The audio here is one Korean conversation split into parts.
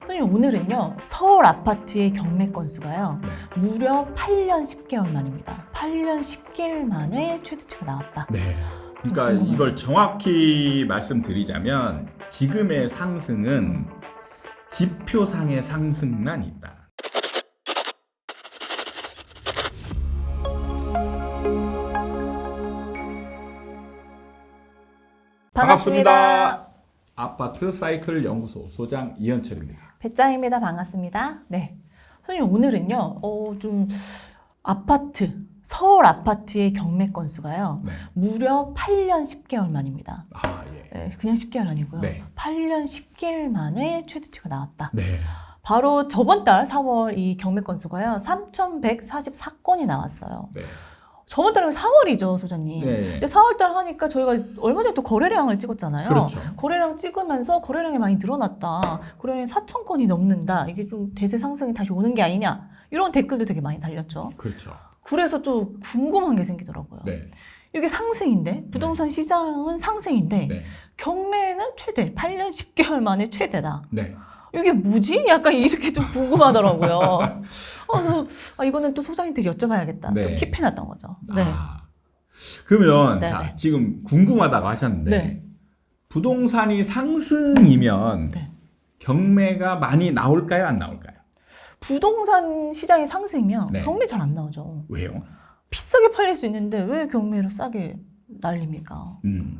선생님, 오늘은요 서울 아파트의 경매 건수가요 네. 무려 8년 10개월 만입니다. 8년 10개월 만에 최대치가 나왔다. 네. 그러니까 궁금해요. 이걸 정확히 말씀드리자면 지금의 상승은 지표상의 상승만 있다. 반갑습니다. 아파트 사이클 연구소 소장 이현철입니다. 배짱입니다. 반갑습니다. 네, 선생님, 오늘은요 좀 서울 아파트의 경매 건수가요 네. 무려 8년 10개월 만입니다. 아, 예. 네, 그냥 10개월 아니고요. 네. 8년 10개월 만에 최대치가 나왔다. 네. 바로 저번 달 4월 이 경매 건수가요 3,144건이 나왔어요. 네. 저번 달이면 4월이죠, 소장님. 네. 근데 4월달 하니까 저희가 얼마 전에 또 거래량을 찍었잖아요. 그렇죠. 거래량 찍으면서 거래량이 많이 늘어났다. 거래량이 4,000건이 넘는다. 이게 좀 대세 상승이 다시 오는 게 아니냐. 이런 댓글도 되게 많이 달렸죠. 그렇죠. 그래서 또 궁금한 게 생기더라고요. 네. 이게 상승인데, 부동산 시장은 상승인데, 네. 경매는 최대, 8년 10개월 만에 최대다. 네. 이게 뭐지? 약간 이렇게 좀 궁금하더라고요. 그래서 이거는 또 소장님한테 여쭤봐야겠다. 네. 또 킵해놨던 거죠. 네. 아, 그러면 네, 자, 네. 지금 궁금하다고 하셨는데 네. 부동산이 상승이면 네. 경매가 많이 나올까요? 안 나올까요? 부동산 시장이 상승이면 네. 경매 잘 안 나오죠. 왜요? 비싸게 팔릴 수 있는데 왜 경매를 싸게 날립니까?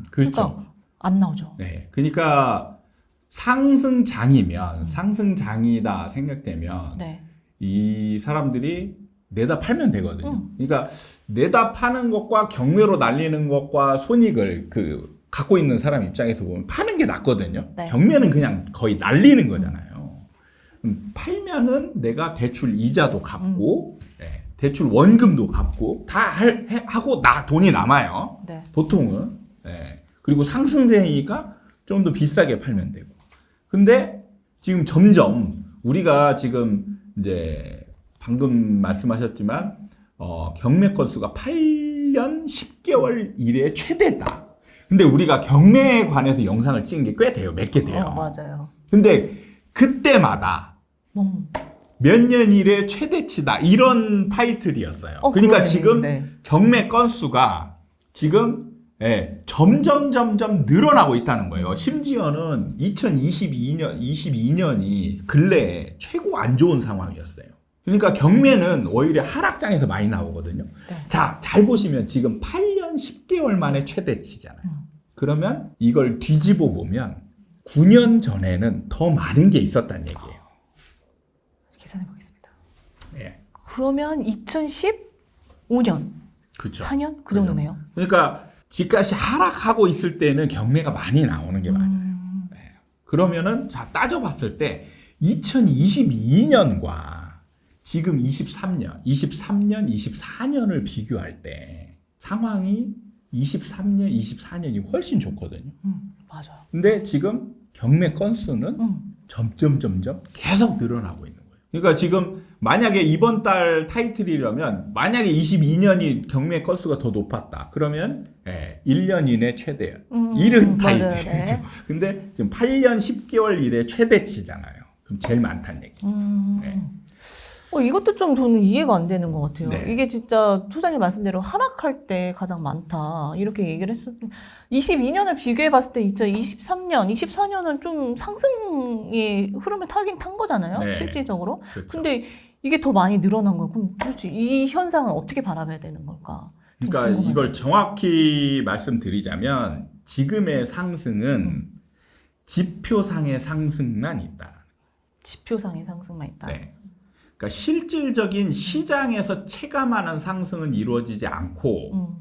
그렇죠. 그러니까 안 나오죠. 네. 그러니까 상승장이면 상승장이다 생각되면 네. 이 사람들이 내다 팔면 되거든요. 음. 그러니까 내다 파는 것과 경매로 날리는 것과 손익을 갖고 있는 사람 입장에서 보면 파는 게 낫거든요. 네. 경매는 그냥 거의 날리는 거잖아요. 팔면은 내가 대출 이자도 갚고 네, 대출 원금도 갚고 다 하고 돈이 남아요. 네. 보통은. 네. 그리고 상승되니까 좀 더 비싸게 팔면 되고. 근데 지금 점점 우리가 지금 이제 방금 말씀하셨지만 경매 건수가 8년 10개월 이래 최대다. 근데 우리가 경매에 관해서 영상을 찍은 게 꽤 돼요. 몇 개 돼요. 맞아요. 근데 그때마다 몇 년 이래 최대치다. 이런 타이틀이었어요. 그러니까 그러네. 지금 네. 경매 건수가 지금 점점 늘어나고 있다는 거예요. 심지어는 2022년이 근래에 최고 안 좋은 상황이었어요. 그러니까 경매는 오히려 하락장에서 많이 나오거든요. 네. 자, 잘 보시면 지금 8년 10개월 만에 최대치잖아요. 그러면 이걸 뒤집어 보면 9년 전에는 더 많은 게 있었다는 얘기예요. 계산해 보겠습니다. 네. 그러면 2015년, 그렇죠. 4년 그 정도네요. 그러니까 집값이 하락하고 있을 때는 경매가 많이 나오는 게 맞아요. 네. 그러면은 자 따져봤을 때 2022년과 지금 23년, 24년을 비교할 때 상황이 23년, 24년이 훨씬 좋거든요. 맞아요. 근데 지금 경매 건수는 점점 계속 늘어나고 있는 거예요. 그러니까 지금 만약에 이번 달 타이틀이라면 만약에 22년이 경매 건수가 더 높았다. 그러면 1년 이내 최대예요. 이른 타이틀이죠. 네. 근데 지금 8년 10개월 이래 최대치잖아요. 그럼 제일 많다는 얘기. 네. 이것도 좀 저는 이해가 안 되는 것 같아요. 네. 이게 진짜 소장님 말씀대로 하락할 때 가장 많다. 이렇게 얘기를 했었는데 22년을 비교해 봤을 때 2023년, 24년은 좀 상승의 흐름을 타긴 탄 거잖아요. 네. 실질적으로. 그렇죠. 근데 이게 더 많이 늘어난 거예요. 그럼 도대체 이 현상은 어떻게 바라봐야 되는 걸까? 좀 그러니까 궁금해요. 이걸 정확히 말씀드리자면 지금의 상승은 지표상의 상승만 있다. 지표상의 상승만 있다. 네. 그러니까 실질적인 시장에서 체감하는 상승은 이루어지지 않고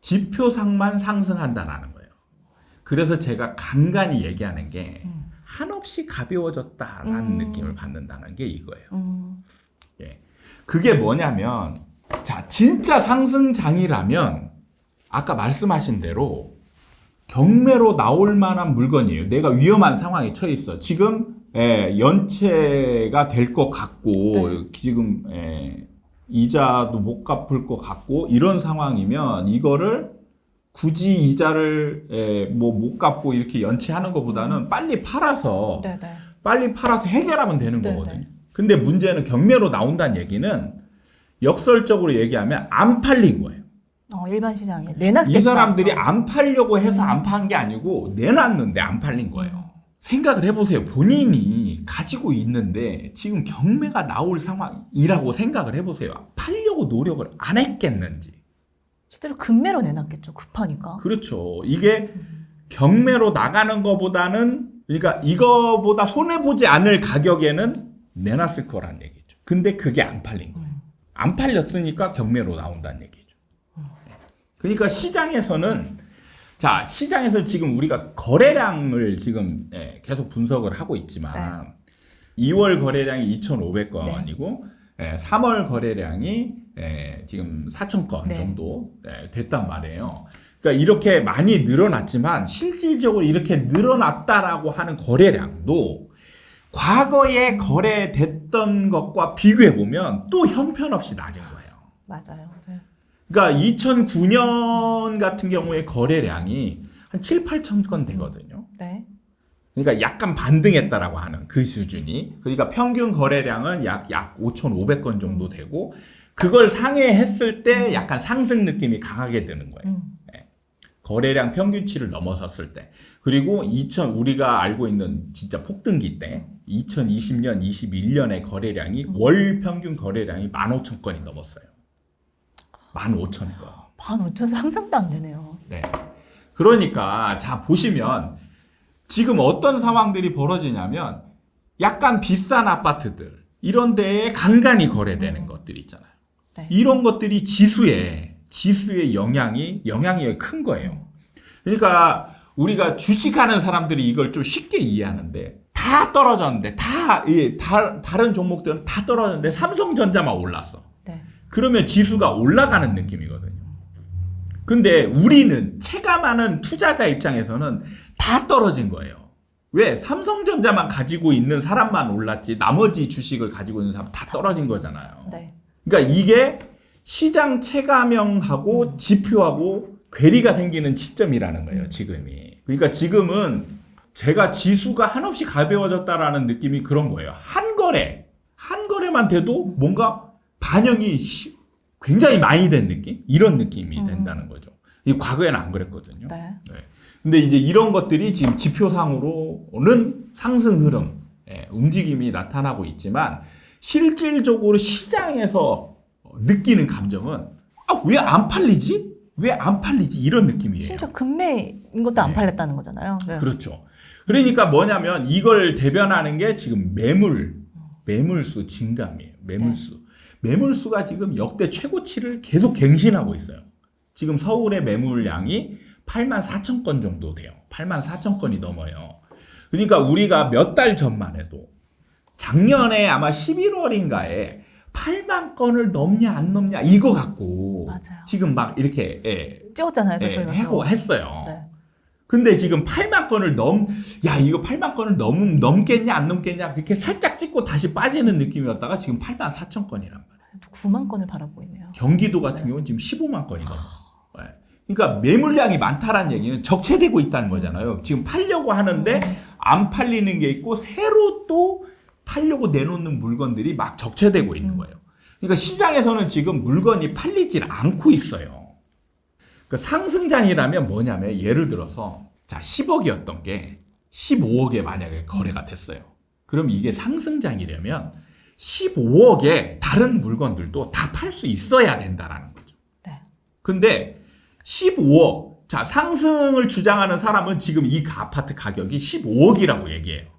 지표상만 상승한다라는 거예요. 그래서 제가 간간히 얘기하는 게 한없이 가벼워졌다라는 느낌을 받는다는 게 이거예요. 예. 그게 뭐냐면 자 진짜 상승장이라면 아까 말씀하신 대로 경매로 나올 만한 물건이에요. 내가 위험한 상황에 처해 있어. 지금 연체가 될 것 같고 네. 지금 이자도 못 갚을 것 같고 이런 상황이면 이거를 굳이 이자를 못 갚고 이렇게 연체하는 것보다는 빨리 팔아서 네네. 빨리 팔아서 해결하면 되는 네, 거거든요. 근데 문제는 경매로 나온다는 얘기는 역설적으로 얘기하면 안 팔린 거예요. 일반 시장에 내놨겠다. 이 사람들이 안 팔려고 해서 안 판 게 아니고 내놨는데 안 팔린 거예요. 생각을 해보세요. 본인이 가지고 있는데 지금 경매가 나올 상황이라고 생각을 해보세요. 팔려고 노력을 안 했겠는지. 실제로 금매로 내놨겠죠. 급하니까. 그렇죠. 이게 경매로 나가는 것보다는 그러니까 이거보다 손해보지 않을 가격에는 내놨을 거란 얘기죠. 근데 그게 안 팔린 거예요. 안 팔렸으니까 경매로 나온다는 얘기죠. 그러니까 시장에서는 자, 시장에서 지금 우리가 거래량을 지금 계속 분석을 하고 있지만 2월 거래량이 2,500건이고 3월 거래량이 지금 4,000건 정도 됐단 말이에요. 그러니까 이렇게 많이 늘어났지만 실질적으로 이렇게 늘어났다라고 하는 거래량도 과거에 거래됐던 것과 비교해 보면 또 형편없이 낮은 거예요. 맞아요. 네. 그러니까 2009년 같은 경우에 거래량이 한 7, 8천 건 되거든요. 네. 그러니까 약간 반등했다라고 하는 그 수준이. 그러니까 평균 거래량은 약 5,500건 정도 되고 그걸 상회했을 때 약간 상승 느낌이 강하게 드는 거예요. 거래량 평균치를 넘어섰을 때. 그리고 우리가 알고 있는 진짜 폭등기 때 2020년, 21년의 거래량이 월 평균 거래량이 15,000건이 넘었어요. 15,000건. 15,000 상상도 안 되네요. 네. 그러니까 자 보시면 지금 어떤 상황들이 벌어지냐면 약간 비싼 아파트들 이런 데에 간간히 거래되는 것들 있잖아요. 네. 이런 것들이 지수의 영향이 큰 거예요. 그러니까 우리가 주식하는 사람들이 이걸 좀 쉽게 이해하는데 다 떨어졌는데 다른 종목들은 다 떨어졌는데 삼성전자만 올랐어. 네. 그러면 지수가 올라가는 느낌이거든요. 근데 우리는 체감하는 투자자 입장에서는 다 떨어진 거예요. 왜? 삼성전자만 가지고 있는 사람만 올랐지 나머지 주식을 가지고 있는 사람 다 떨어진 거잖아요. 네. 그러니까 이게 시장 체감형하고 지표하고 괴리가 생기는 시점이라는 거예요, 지금이. 그러니까 지금은 제가 지수가 한없이 가벼워졌다라는 느낌이 그런 거예요. 한 거래만 돼도 뭔가 반영이 굉장히 많이 된 느낌? 이런 느낌이 된다는 거죠. 이 과거에는 안 그랬거든요. 네. 근데 이제 이런 것들이 지금 지표상으로는 상승 흐름, 움직임이 나타나고 있지만 실질적으로 시장에서 느끼는 감정은 왜 안 팔리지? 왜 안 팔리지? 이런 느낌이에요. 심지어 금매인 것도 안 팔렸다는 거잖아요. 네. 그렇죠. 그러니까 뭐냐면 이걸 대변하는 게 지금 매물수 증감이에요. 매물수. 매물수가 지금 역대 최고치를 계속 갱신하고 있어요. 지금 서울의 매물량이 84,000건 정도 돼요. 84,000건이 넘어요. 그러니까 우리가 몇 달 전만 해도 작년에 아마 11월인가에 8만 건을 넘냐 안 넘냐 이거 갖고 맞아요. 지금 막 이렇게 찍었잖아요. 저희가 했어요. 네. 근데 지금 8만 건을 이거 8만 건을 넘겠냐 안 넘겠냐 그렇게 살짝 찍고 다시 빠지는 느낌이었다가 지금 8만 4천 건이란 말이에요. 9만 건을 바라보고 있네요. 경기도 같은 경우는 지금 15만 건이 넘어요. 그러니까 매물량이 많다라는 얘기는 적체되고 있다는 거잖아요. 지금 팔려고 하는데 안 팔리는 게 있고 새로 또 팔려고 내놓는 물건들이 막 적체되고 있는 거예요. 그러니까 시장에서는 지금 물건이 팔리질 않고 있어요. 그러니까 상승장이라면 뭐냐면 예를 들어서 자 10억이었던 게 15억에 만약에 거래가 됐어요. 그럼 이게 상승장이려면 15억에 다른 물건들도 다 팔 수 있어야 된다라는 거죠. 네. 근데 15억 자 상승을 주장하는 사람은 지금 이 아파트 가격이 15억이라고 얘기해요.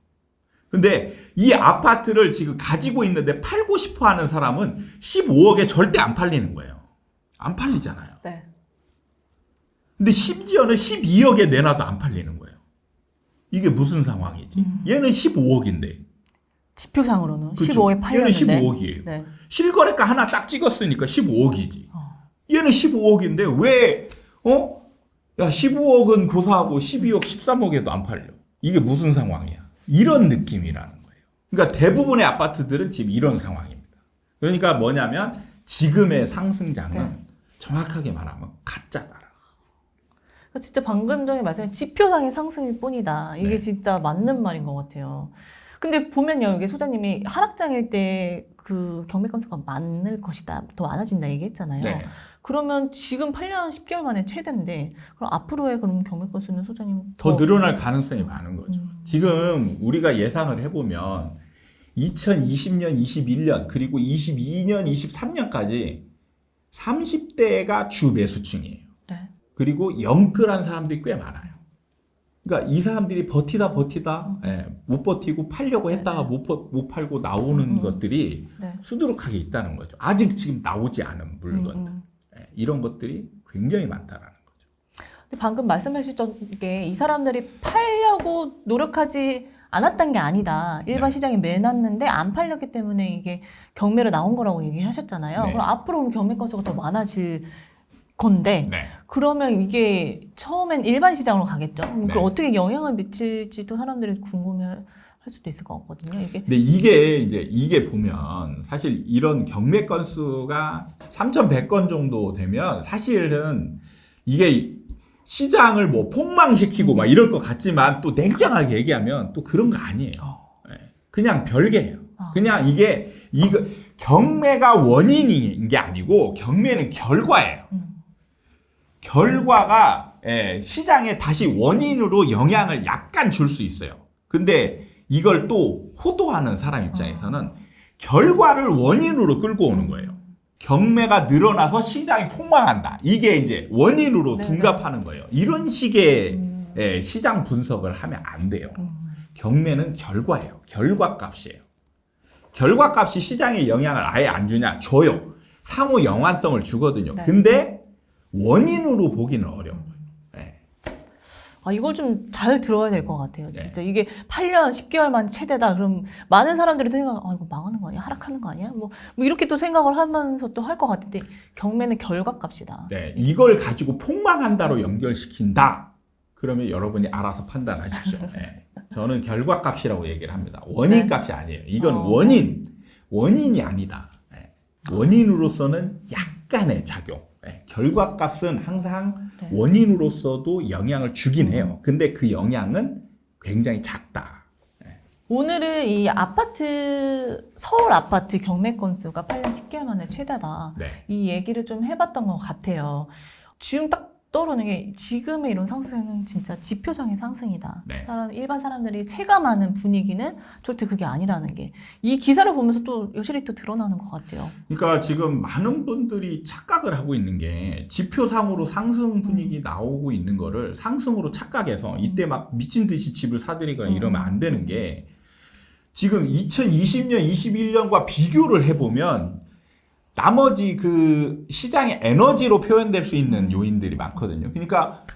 근데 이 아파트를 지금 가지고 있는데 팔고 싶어 하는 사람은 15억에 절대 안 팔리는 거예요. 안 팔리잖아요. 네. 근데 심지어는 12억에 내놔도 안 팔리는 거예요. 이게 무슨 상황이지? 얘는 15억인데. 지표상으로는 그렇죠. 15억에 팔렸는데. 얘는 15억이에요. 네. 실거래가 하나 딱 찍었으니까 15억이지. 얘는 15억인데 왜 야 15억은 고사하고 12억, 13억에도 안 팔려. 이게 무슨 상황이야? 이런 느낌이라는 거예요. 그러니까 대부분의 아파트들은 지금 이런 상황입니다. 그러니까 뭐냐면 지금의 상승장은 정확하게 말하면 가짜다. 그러니까 진짜 방금 전에 말씀하신 지표상의 상승일 뿐이다. 이게 진짜 맞는 말인 것 같아요. 근데 보면요, 이게 소장님이 하락장일 때 그 경매 건수가 많을 것이다, 더 많아진다 얘기했잖아요. 네. 그러면 지금 8년 10개월 만에 최대인데, 그럼 앞으로의 그럼 경매 건수는 소장님 더 늘어날 가능성이 많은 거죠. 지금 우리가 예상을 해보면 2020년, 21년, 그리고 22년, 23년까지 30대가 주 매수층이에요. 네. 그리고 영끌한 사람들이 꽤 많아요. 그러니까 이 사람들이 버티다 예, 못 버티고 팔려고 했다가 못 팔고 나오는 것들이 네. 수두룩하게 있다는 거죠. 아직 지금 나오지 않은 물건들. 예, 이런 것들이 굉장히 많다라는 거죠. 근데 방금 말씀하셨던 게 이 사람들이 팔려고 노력하지 않았던 게 아니다. 일반 네. 시장에 매놨는데 안 팔렸기 때문에 이게 경매로 나온 거라고 얘기하셨잖아요. 네. 그럼 앞으로 경매 건수가 더 많아질 건데 네. 그러면 이게 처음엔 일반 시장으로 가겠죠. 그럼 네. 어떻게 영향을 미칠지도 사람들이 궁금해할 수도 있을 것 같거든요. 이게 근데 이게 보면 사실 이런 경매 건수가 3,100건 정도 되면 사실은 이게 시장을 뭐 폭망시키고 막 이럴 것 같지만 또 냉정하게 얘기하면 또 그런 거 아니에요. 예, 그냥 별개예요. 그냥 이거 경매가 원인인 게 아니고 경매는 결과예요. 결과가 시장에 다시 원인으로 영향을 약간 줄 수 있어요. 근데 이걸 또 호도하는 사람 입장에서는 결과를 원인으로 끌고 오는 거예요. 경매가 늘어나서 시장이 폭망한다. 이게 이제 원인으로 네네. 둔갑하는 거예요. 이런 식의 시장 분석을 하면 안 돼요. 경매는 결과예요. 결과값이에요. 결과값이 시장에 영향을 아예 안 주냐? 줘요. 상호 연관성을 주거든요. 네. 근데 원인으로 보기는 어려운 거예요. 네. 아, 이걸 좀 잘 들어야 될 것 같아요. 네. 진짜 이게 8년 10개월 만 최대다. 그럼 많은 사람들이 또 생각, 이거 망하는 거 아니야? 하락하는 거 아니야? 뭐 이렇게 또 생각을 하면서 또 할 것 같은데 경매는 결과값이다. 네, 이걸 가지고 폭망한다로 연결시킨다. 그러면 여러분이 알아서 판단하십시오. 네. 저는 결과값이라고 얘기를 합니다. 원인값이 아니에요. 이건 원인이 아니다. 네. 원인으로서는 약간의 작용. 네. 결과값은 항상 네. 원인으로서도 영향을 주긴 해요. 근데 그 영향은 굉장히 작다. 오늘은 이 아파트, 서울 아파트 경매 건수가 8년 10개월 만에 최다다. 네. 이 얘기를 좀 해봤던 것 같아요. 지금 딱 떠오르는 게 지금의 이런 상승은 진짜 지표상의 상승이다. 네. 일반 사람들이 체감하는 분위기는 절대 그게 아니라는 게 이 기사를 보면서 또 여실히 또 드러나는 것 같아요. 그러니까 지금 많은 분들이 착각을 하고 있는 게 지표상으로 상승 분위기 나오고 있는 거를 상승으로 착각해서 이때 막 미친 듯이 집을 사들이거나 이러면 안 되는 게 지금 2020년, 21년과 비교를 해보면 나머지 그 시장의 에너지로 표현될 수 있는 요인들이 많거든요. 그러니까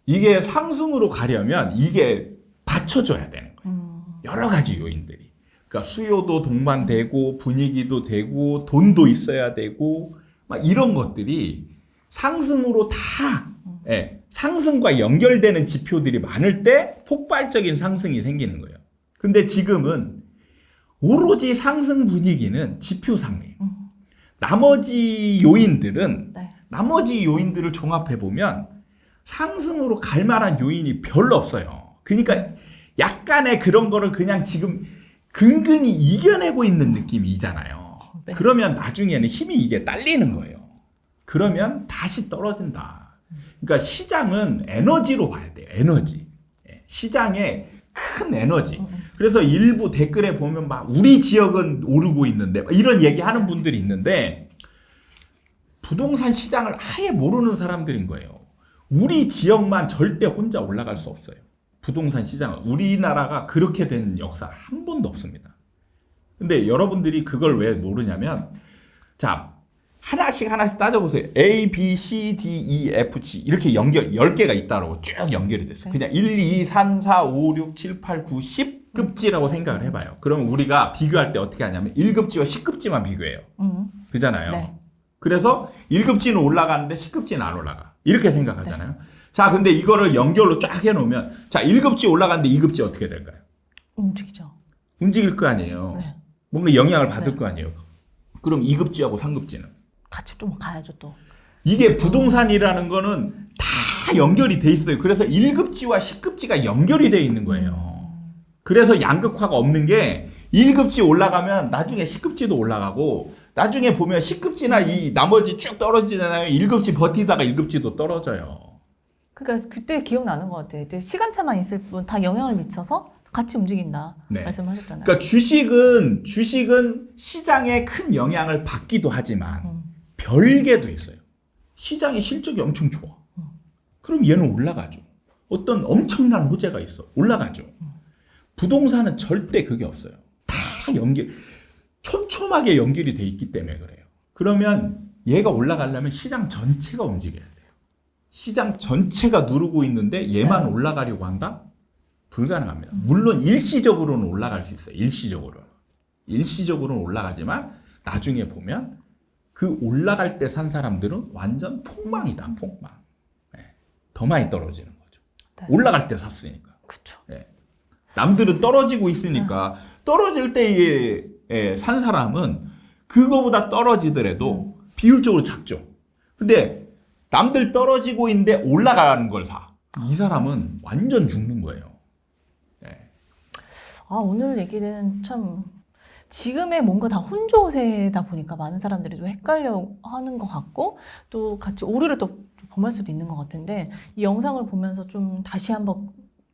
이게 상승으로 가려면 이게 받쳐줘야 되는 거예요. 여러 가지 요인들이. 그러니까 수요도 동반되고 분위기도 되고 돈도 있어야 되고 막 이런 것들이 상승으로 다 상승과 연결되는 지표들이 많을 때 폭발적인 상승이 생기는 거예요. 근데 지금은 오로지 상승 분위기는 지표상이에요. 나머지 요인들을 종합해 보면 상승으로 갈 만한 요인이 별로 없어요. 그러니까 약간의 그런 거를 그냥 지금 근근히 이겨내고 있는 느낌이잖아요. 네. 그러면 나중에는 힘이 이게 딸리는 거예요. 그러면 다시 떨어진다. 그러니까 시장은 에너지로 봐야 돼요. 에너지. 시장의 큰 에너지. 그래서 일부 댓글에 보면 막 우리 지역은 오르고 있는데 이런 얘기하는 분들이 있는데 부동산 시장을 아예 모르는 사람들인 거예요. 우리 지역만 절대 혼자 올라갈 수 없어요. 부동산 시장은 우리나라가 그렇게 된 역사 한 번도 없습니다. 근데 여러분들이 그걸 왜 모르냐면 자 하나씩 따져보세요. A, B, C, D, E, F, G 이렇게 10개가 있다고 쭉 연결이 됐어요. 그냥 1, 2, 3, 4, 5, 6, 7, 8, 9, 10급지라고 생각을 해봐요. 그럼 우리가 비교할 때 어떻게 하냐면 1급지와 10급지만 비교해요. 그잖아요. 네. 그래서 1급지는 올라가는데 10급지는 안 올라가. 이렇게 생각하잖아요. 자, 근데 이거를 연결로 쫙 해놓으면 자, 1급지 올라가는데 2급지 어떻게 될까요? 움직이죠. 움직일 거 아니에요. 네. 뭔가 영향을 받을 네. 거 아니에요. 그럼 2급지하고 3급지는? 같이 좀 가야죠 또. 이게 부동산이라는 거는 다 연결이 돼 있어요. 그래서 1급지와 10급지가 연결이 돼 있는 거예요. 그래서 양극화가 없는 게 1급지 올라가면 나중에 10급지도 올라가고 나중에 보면 10급지나 이 나머지 쭉 떨어지잖아요. 1급지 버티다가 1급지도 떨어져요. 그러니까 그때 기억나는 것 같아요. 그때 시간차만 있을 뿐 다 영향을 미쳐서 같이 움직인다 네. 말씀하셨잖아요. 그러니까 주식은 시장에 큰 영향을 받기도 하지만 별개도 있어요. 시장의 실적이 엄청 좋아. 그럼 얘는 올라가죠. 어떤 엄청난 호재가 있어. 올라가죠. 부동산은 절대 그게 없어요. 다 촘촘하게 연결이 돼 있기 때문에 그래요. 그러면 얘가 올라가려면 시장 전체가 움직여야 돼요. 시장 전체가 누르고 있는데 얘만 올라가려고 한다? 불가능합니다. 물론 일시적으로는 올라갈 수 있어요. 일시적으로는 올라가지만 나중에 보면 그 올라갈 때 산 사람들은 완전 폭망이다. 폭망. 네. 더 많이 떨어지는 거죠. 네. 올라갈 때 샀으니까. 그렇죠. 네. 남들은 떨어지고 있으니까 떨어질 때 산 사람은 그거보다 떨어지더라도 비율적으로 작죠. 근데 남들 떨어지고 있는데 올라가는 걸 사. 이 사람은 완전 죽는 거예요. 네. 아, 오늘 얘기는 참 지금의 뭔가 다 혼조세다 보니까 많은 사람들이 좀 헷갈려 하는 것 같고 또 같이 오류를 또 범할 수도 있는 것 같은데 이 영상을 보면서 좀 다시 한번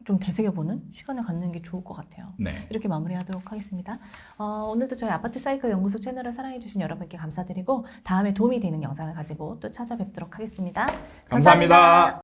좀 되새겨보는 시간을 갖는 게 좋을 것 같아요. 네. 이렇게 마무리하도록 하겠습니다. 오늘도 저희 아파트 사이클 연구소 채널을 사랑해주신 여러분께 감사드리고 다음에 도움이 되는 영상을 가지고 또 찾아뵙도록 하겠습니다. 감사합니다.